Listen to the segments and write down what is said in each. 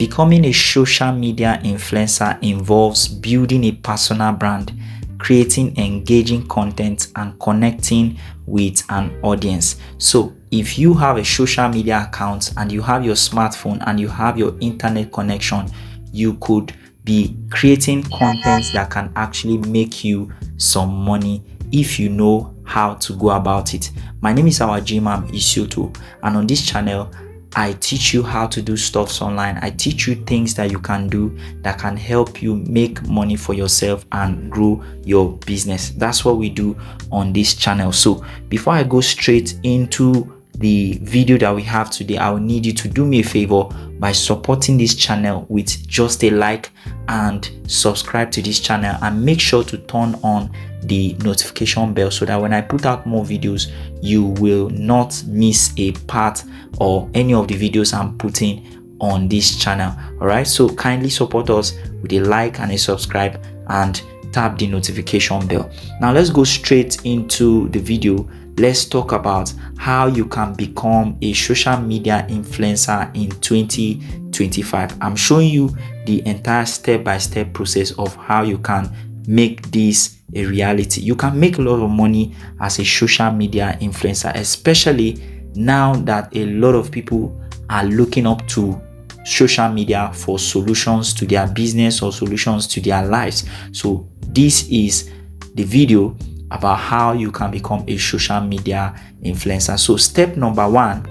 Becoming a social media influencer involves building a personal brand, creating engaging content, and connecting with an audience. So if you have a social media account and you have your smartphone and you have your internet connection, you could be creating content that can actually make you some money if you know how to go about it. My name is Awajimam Isioto, and on this channel I teach you how to do stuffs online. I teach you things that you can do that can help you make money for yourself and grow your business. That's what we do on this channel. So before I go straight into the video that we have today, I will need you to do me a favor by supporting this channel with just a like and subscribe to this channel, and make sure to turn on the notification bell so that when I put out more videos, you will not miss a part or any of the videos I'm putting on this channel. All right, so kindly support us with a like and a subscribe and tap the notification bell. Now let's go straight into the video. Let's talk about how you can become a social media influencer in 2025. I'm showing you the entire step-by-step process of how you can make this a reality. You can make a lot of money as a social media influencer, especially now that a lot of people are looking up to social media for solutions to their business or solutions to their lives. So this is the video about how you can become a social media influencer. So step number one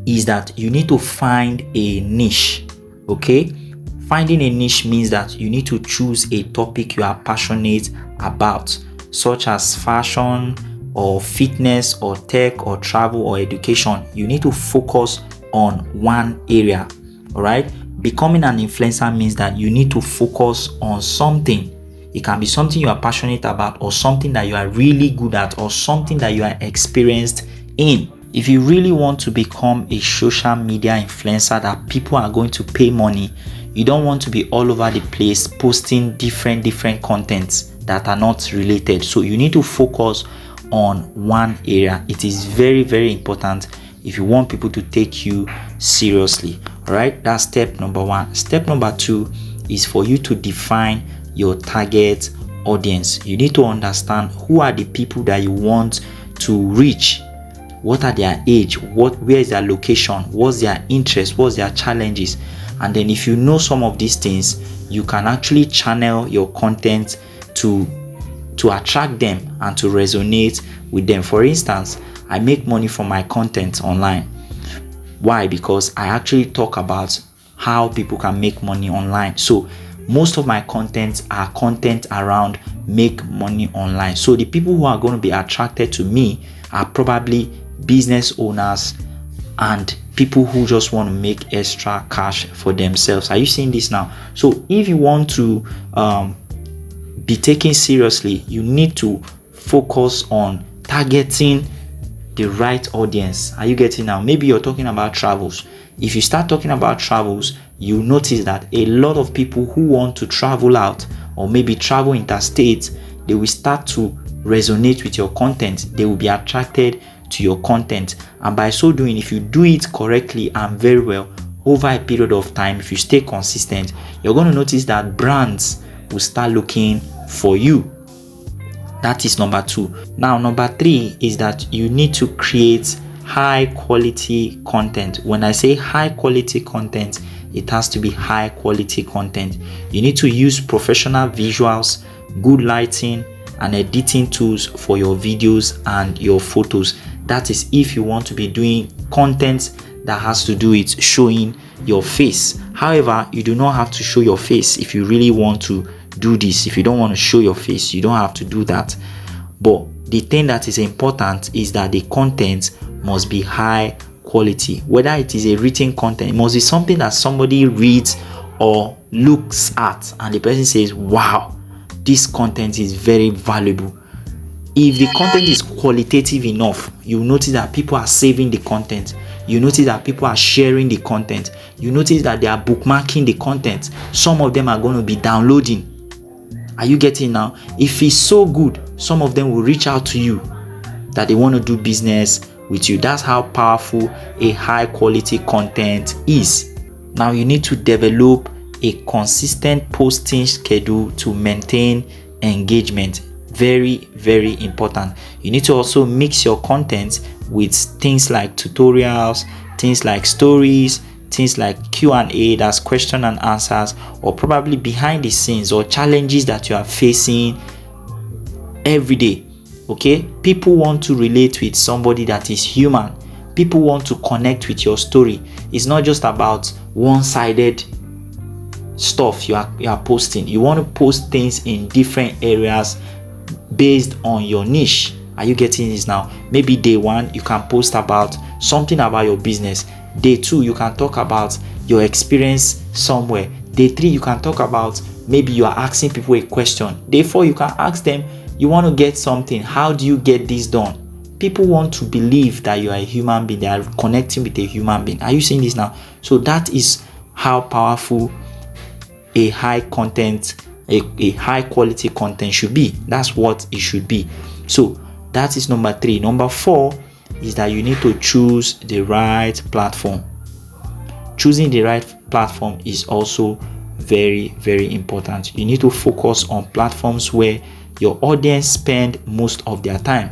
is that you need to find a niche. Okay, finding a niche means that you need to choose a topic you are passionate about, such as fashion or fitness or tech or travel or education. You need to focus on one area. All right, becoming an influencer means that you need to focus on something. It can be something you are passionate about, or something that you are really good at, or something that you are experienced in. If you really want to become a social media influencer that people are going to pay money, you don't want to be all over the place posting different contents that are not related. So you need to focus on one area. It is very important if you want people to take you seriously. All right, that's step number one. Step number two is for you to define your target audience. You need to understand who are the people that you want to reach. What are their age? Where is their location? What's their interest? What's their challenges? And then if you know some of these things, you can actually channel your content to attract them and to resonate with them. For instance, I make money from my content online. Why? Because I actually talk about how people can make money online. So most of my content are content around make money online. So the people who are going to be attracted to me are probably business owners and people who just want to make extra cash for themselves. Are you seeing this now? So if you want to be taken seriously, you need to focus on targeting the right audience. Are you getting now? Maybe you're talking about travels. If you start talking about travels, you notice that a lot of people who want to travel out or maybe travel interstate, they will start to resonate with your content. They will be attracted to your content, and by so doing, if you do it correctly and very well over a period of time, if you stay consistent, you're going to notice that brands will start looking for you. That is number two. Now number three is that you need to create high quality content. When I say high quality content, it has to be high quality content. You need to use professional visuals, good lighting, and editing tools for your videos and your photos. That is if you want to be doing content that has to do with showing your face. However, you do not have to show your face if you really want to do this. If you don't want to show your face, you don't have to do that. But the thing that is important is that the content must be high quality. Whether it is a written content, it must be something that somebody reads or looks at and the person says, wow, this content is very valuable. If the content is qualitative enough, you notice that people are saving the content. You notice that people are sharing the content. You notice that they are bookmarking the content. Some of them are going to be downloading. Are you getting now? If it's so good, some of them will reach out to you that they want to do business with you. That's how powerful a high quality content is. Now you need to develop a consistent posting schedule to maintain engagement. Very, very important. You need to also mix your content with things like tutorials, things like stories, things like Q&A, that's question and answers, or probably behind the scenes or challenges that you are facing every day. Okay, people want to relate with somebody that is human. People want to connect with your story. It's not just about one-sided stuff you are posting. You want to post things in different areas based on your niche. Are you getting this now? Maybe day 1 you can post about something about your business. Day 2 you can talk about your experience somewhere. Day 3 you can talk about maybe you are asking people a question. Day 4 you can ask them, you want to get something, how do you get this done? People want to believe that you are a human being. They are connecting with a human being. Are you seeing this now? So that is how powerful a high content, a high quality content should be. That's what it should be. So that is number 3. Number 4 is that you need to choose the right platform. Choosing the right platform is also very, very important. You need to focus on platforms where your audience spend most of their time.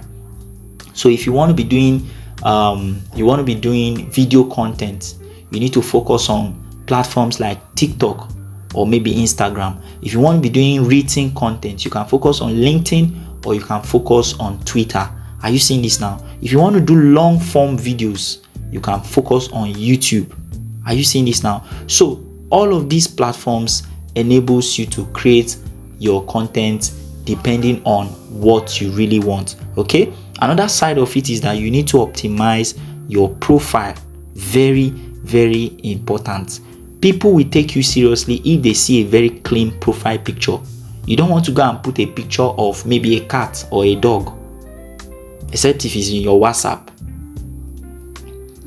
So if you want to be doing video content, you need to focus on platforms like TikTok or maybe Instagram. If you want to be doing written content, you can focus on LinkedIn or you can focus on Twitter. Are you seeing this now? If you want to do long form videos, you can focus on YouTube. Are you seeing this now? So all of these platforms enables you to create your content depending on what you really want. Okay, another side of it is that you need to optimize your profile. Very, very important. People will take you seriously if they see a very clean profile picture. You don't want to go and put a picture of maybe a cat or a dog, except if it's in your WhatsApp.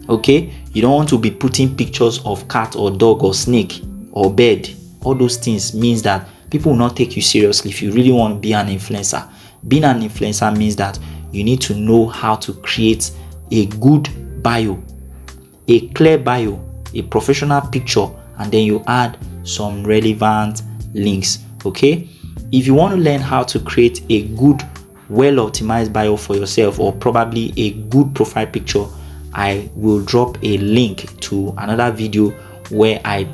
Okay, you don't want to be putting pictures of cat or dog or snake or bird. All those things means that people will not take you seriously if you really want to be an influencer. Being an influencer means that you need to know how to create a good bio, a clear bio, a professional picture, and then you add some relevant links. Okay, if you want to learn how to create a good, well optimized bio for yourself, or probably a good profile picture, I will drop a link to another video where I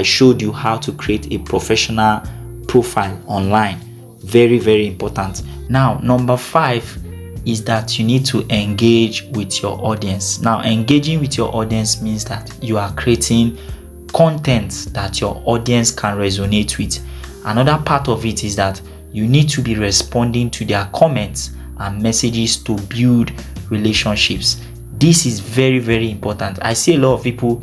showed you how to create a professional profile online. Very, very important. Now, number 5 is that you need to engage with your audience. Now, engaging with your audience means that you are creating content that your audience can resonate with. Another part of it is that you need to be responding to their comments and messages to build relationships. This is very, very important. I see a lot of people,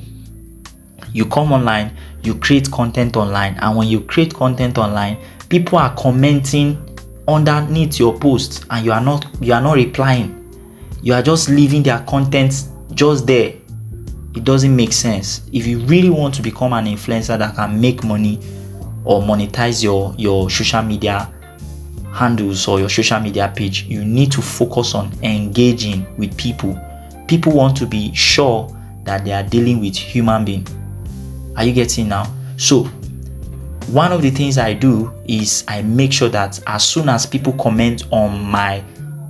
you come online, you create content online, and when you create content online, people are commenting underneath your posts and you are not replying. You are just leaving their content just there. It doesn't make sense. If you really want to become an influencer that can make money or monetize your social media handles or your social media page, you need to focus on engaging with people. People want to be sure that they are dealing with human being. Are you getting now? So one of the things I do is I make sure that as soon as people comment on my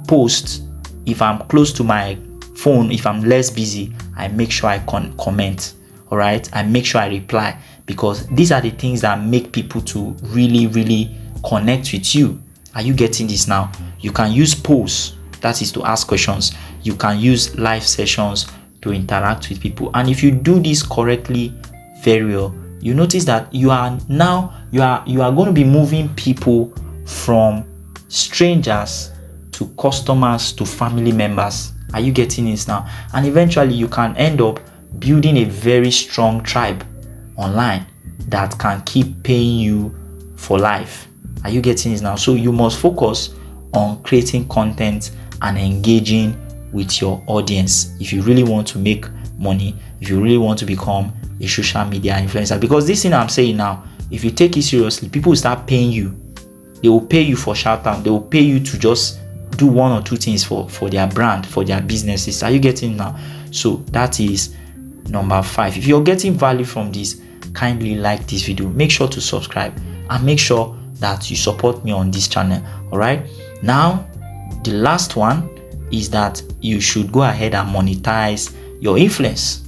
post, if I'm close to my phone, if I'm less busy, I make sure I comment. All right, I make sure I reply, because these are the things that make people to really, really connect with you. Are you getting this now? You can use polls, that is to ask questions. You can use live sessions to interact with people, and if you do this correctly, very well, you notice that you are going to be moving people from strangers to customers to family members. Are you getting this now? And eventually you can end up building a very strong tribe online that can keep paying you for life. Are you getting this now? So you must focus on creating content and engaging with your audience if you really want to make money, if you really want to become a social media influencer. Because this thing I'm saying now, if you take it seriously, people will start paying you. They will pay you for shout out. They will pay you to just do one or two things for their brand, for their businesses. Are you getting now? So that is number 5. If you're getting value from this, kindly like this video, make sure to subscribe, and make sure that you support me on this channel. All right, now the last one is that you should go ahead and monetize your influence.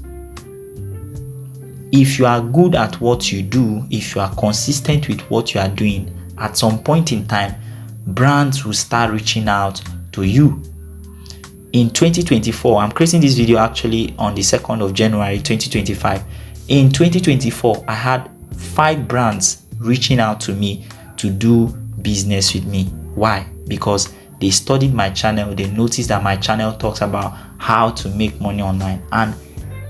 If you are good at what you do, if you are consistent with what you are doing, at some point in time, brands will start reaching out to you. In 2024, I'm creating this video actually on the 2nd of January 2025. In 2024, I had 5 brands reaching out to me to do business with me. Why? Because they studied my channel, they noticed that my channel talks about how to make money online, and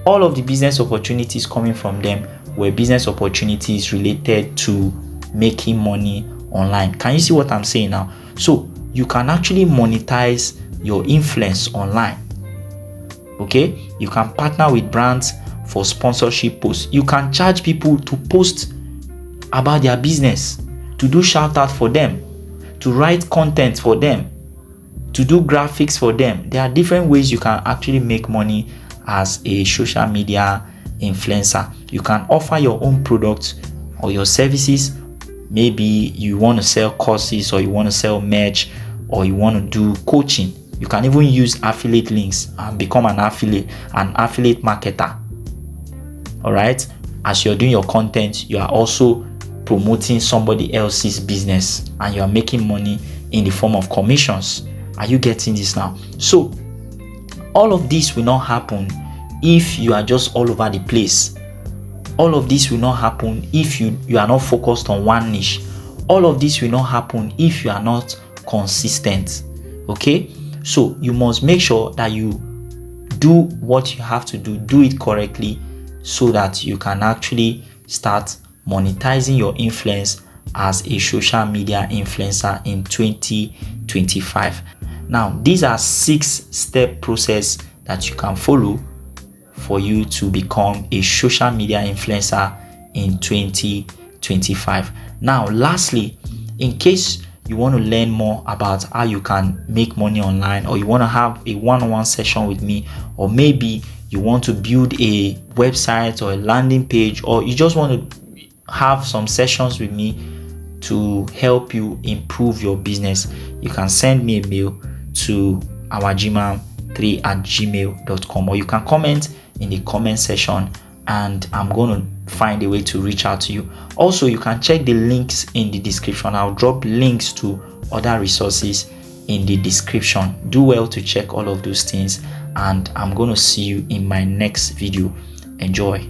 all of the business opportunities coming from them were business opportunities related to making money online. Can you see what I'm saying now? So you can actually monetize your influence online. Okay, you can partner with brands for sponsorship posts. You can charge people to post about their business, to do shout out for them, to write content for them, to do graphics for them. There are different ways you can actually make money as a social media influencer. You can offer your own products or your services. Maybe you want to sell courses, or you want to sell merch, or you want to do coaching. You can even use affiliate links and become an affiliate marketer. All right, as you're doing your content, you are also promoting somebody else's business, and you are making money in the form of commissions. Are you getting this now? So all of this will not happen if you are just all over the place. All of this will not happen if you are not focused on one niche. All of this will not happen if you are not consistent. Okay, so you must make sure that you do what you have to do it correctly, so that you can actually start monetizing your influence as a social media influencer in 2025. Now, these are 6-step process that you can follow for you to become a social media influencer in 2025. Now, lastly, in case you want to learn more about how you can make money online, or you want to have a one-on-one session with me, or maybe you want to build a website or a landing page, or you just want to have some sessions with me to help you improve your business, you can send me a mail to awajima3@gmail.com, or you can comment in the comment section, and I'm going to find a way to reach out to you. Also, you can check the links in the description. I'll drop links to other resources in the description. Do well to check all of those things, and I'm going to see you in my next video. Enjoy.